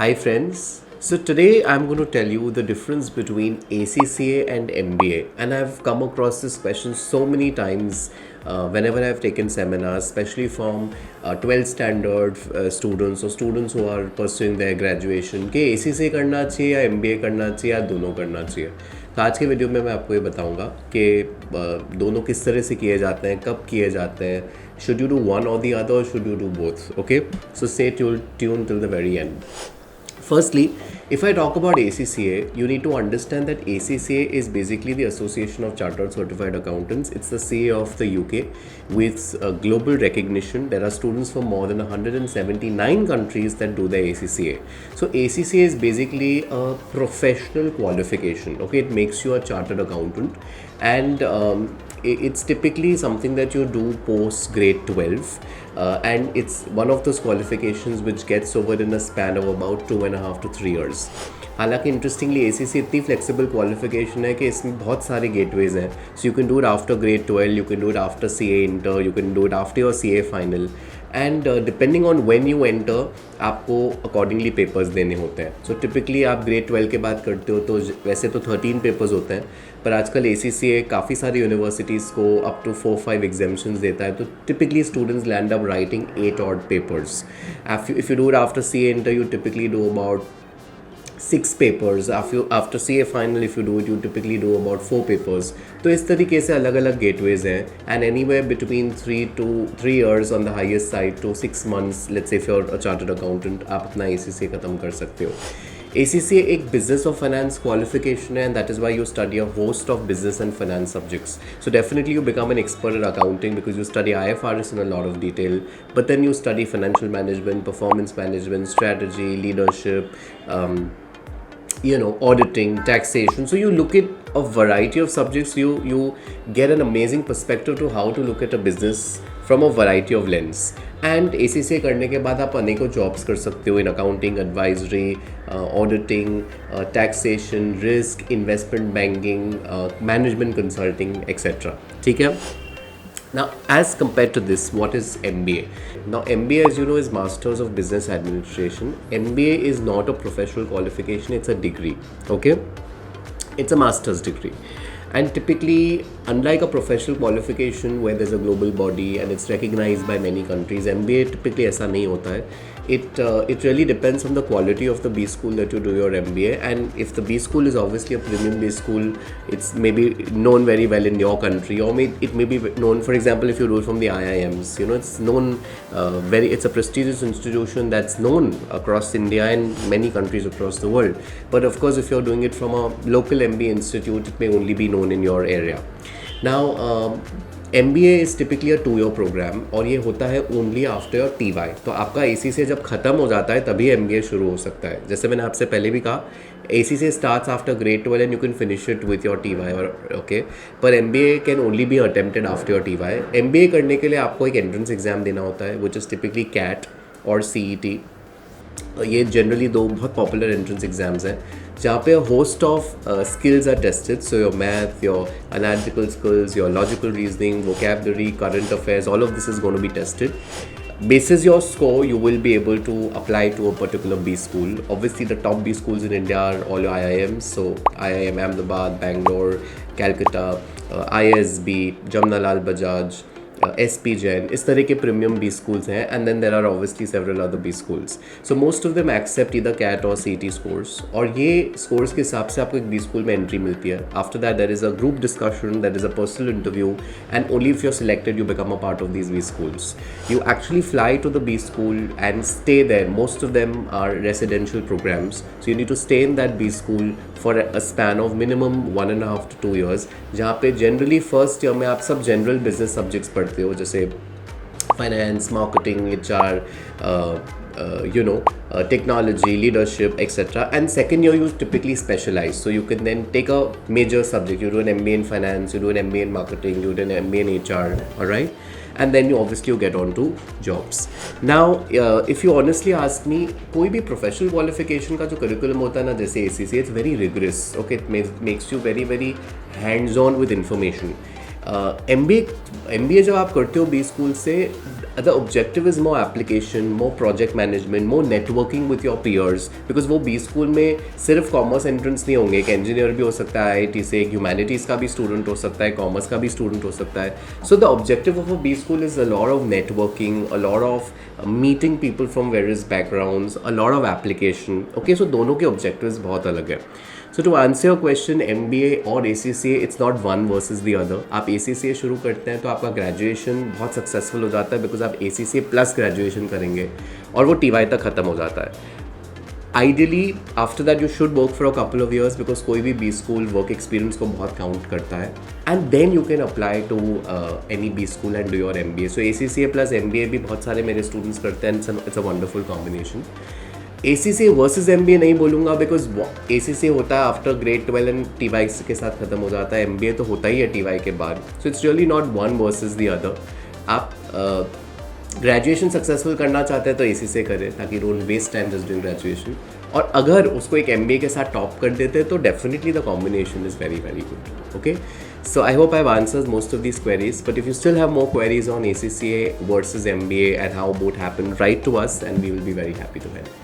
Hi friends. So today I'm going to tell you the difference between ACCA and MBA, and I've come across this question so many times whenever I've taken seminars, especially from 12th standard students or students who are pursuing their graduation कि ACCA करना चाहिए या MBA करना चाहिए या दोनों करना चाहिए. तो आज के वीडियो में मैं आपको ये बताऊंगा कि दोनों किस तरह से किए जाते हैं, कब किए जाते हैं, should you do one or the other or should you do both? Okay, so stay tuned till the very end. Firstly, if I talk about ACCA, you need to understand that ACCA is basically the Association of Chartered Certified Accountants. It's the CA of the UK with global recognition. There are students from more than 179 countries that do the ACCA. So ACCA is basically a professional qualification. Okay, it makes you a chartered accountant, and it's typically something that you do post grade 12, and it's one of those qualifications which gets over in a span of about 2.5 to 3 years. हालांकि interestingly ACCA इतनी flexible qualification है कि इसमें बहुत सारे gateways हैं. So you can do it after grade 12, you can do it after CA inter, you can do it after your CA final, and depending on when you enter आपको accordingly papers देने होते हैं. So typically आप grade 12 के बाद करते हो तो वैसे तो 13 पेपर्स होते हैं, पर आजकल ACCA काफ़ी सारी यूनिवर्सिटीज़ को अप टू 4-5 एग्जाम्शंस देता है. तो typically students land up writing 8 odd papers. If you do it after CA inter you typically do about 6 papers. After CA final, if you do it, you typically do about 4 papers. तो इस तरीके से अलग अलग gateways हैं, and anywhere between 3 years on the highest side to 6 months, let's say if you're a chartered accountant, आप अपना ACCA ख़त्म कर सकते हो. ACCA एक business of finance qualification है, and that is why you study a host of business and finance subjects. So definitely you become an expert at accounting because you study IFRS in a lot of detail, but then you study financial management, performance management, strategy, leadership, auditing, taxation. So you look at a variety of subjects. You get an amazing perspective to how to look at a business from a variety of lens. And ACCA करने के बाद आप अनेकों jobs कर सकते हो in accounting, advisory, auditing, taxation, risk, investment banking, management consulting etcetera. ठीक है. Now, as compared to this, what is MBA? Now, MBA, as you know, is Masters of Business Administration. MBA is not a professional qualification, it's a degree, okay? It's a master's degree. And typically, unlike a professional qualification where there's a global body and it's recognized by many countries, MBA typically ऐसा नहीं होता है. It really depends on the quality of the B school that you do your MBA, and if the B school is obviously a premium B school, it's maybe known very well in your country, or it may be known, for example, if you do it from the IIMs, it's known it's a prestigious institution that's known across India and many countries across the world. But of course, if you're doing it from a local MBA institute, it may only be known in your area. Now, MBA is typically a 2-year program, और ये होता है only after your TY. तो आपका ACCA जब ख़त्म हो जाता है तभी MBA शुरू हो सकता है. जैसे मैंने आपसे पहले भी कहा, ACCA starts after grade 12 and you can finish it with your TY, or okay, पर MBA can only be attempted after your TY. MBA करने के लिए आपको एक एंट्रेंस एग्ज़ाम देना होता है, which is typically CAT और CET. ये जनरली 2 बहुत पॉपुलर एंट्रेंस एग्जाम्स हैं जहाँ पे host of skills are tested. So your math, your analytical skills, your logical reasoning, vocabulary, current affairs, all of this is going to be tested. Basis your score, you will be able to apply to a particular B school. Obviously, the top B schools in India are all your IIMs. So IIM Ahmedabad, Bangalore, Calcutta, ISB, Jamnalal Bajaj, SP Jain, इस तरह के premium B schools हैं, and then there are obviously several other B schools. So most of them accept either CAT or CET scores, और ये scores के हिसाब से आपको एक B school में entry मिलती है. After that there is a group discussion, there is a personal interview, and only if you're selected you become a part of these B schools. You actually fly to the B school and stay there. Most of them are residential programs, so you need to stay in that B school for a span of minimum 1.5 to 2 years, जहाँ पे generally first year में आप सब general business subjects पढ़ते हो, जैसे finance, marketing, HR, technology, leadership, etc. And second year you typically specialize, so you can then take a major subject. You do an MBA in finance, you do an MBA in marketing, you do an MBA in HR, alright? And then you get on to jobs. Now, if you honestly ask me, कोई भी professional qualification का जो curriculum होता है ना, जैसे ACCA, it's very rigorous. Okay, it makes you very very hands-on with information. MBA जब आप करते हो B school से, the objective is more application, more project management, more networking with your peers, because वो बी स्कूल में सिर्फ commerce entrance नहीं होंगे, एक इंजीनियर भी हो सकता है आईआईटी से, एक ह्यूमैनिटीज़ का भी स्टूडेंट हो सकता है, कॉमर्स का भी स्टूडेंट हो सकता है. So the objective of a B school is a lot of networking, a lot of meeting people from various backgrounds, a lot of application. Okay, so दोनों के ऑब्जेक्टिव्स बहुत अलग है. So to answer your question, MBA और ACCA, it's not one versus the other. आप ACCA शुरू करते हैं तो आपका ग्रेजुएशन बहुत सक्सेसफुल हो जाता है, बिकॉज आप ACCA प्लस ग्रेजुएशन करेंगे और वो TY तक ख़त्म हो जाता है. Ideally after that you should work for a couple of years, because कोई भी बी स्कूल वर्क एक्सपीरियंस को बहुत काउंट करता है, and then you can apply to any B school and do your MBA. So ACCA plus MBA भी बहुत सारे मेरे स्टूडेंट्स करते हैं, it's a wonderful combination. ACCA versus MBA नहीं बोलूँगा, बिकॉज ACCA होता है आफ्टर ग्रेड 12 एंड TY के साथ ख़त्म हो जाता है, MBA तो होता ही है TY के बाद. So it's really not one versus the other. आप ग्रेजुएशन सक्सेसफुल करना चाहते हैं तो ACCA करें, ताकि don't waste time just doing graduation. और अगर उसको एक MBA के साथ टॉप कर देते हैं तो definitely the combination is very very good. Okay, so I hope I've answered most of these queries, but if you still have more queries on ACCA versus MBA and how both happen, write to us and we will be very happy to help.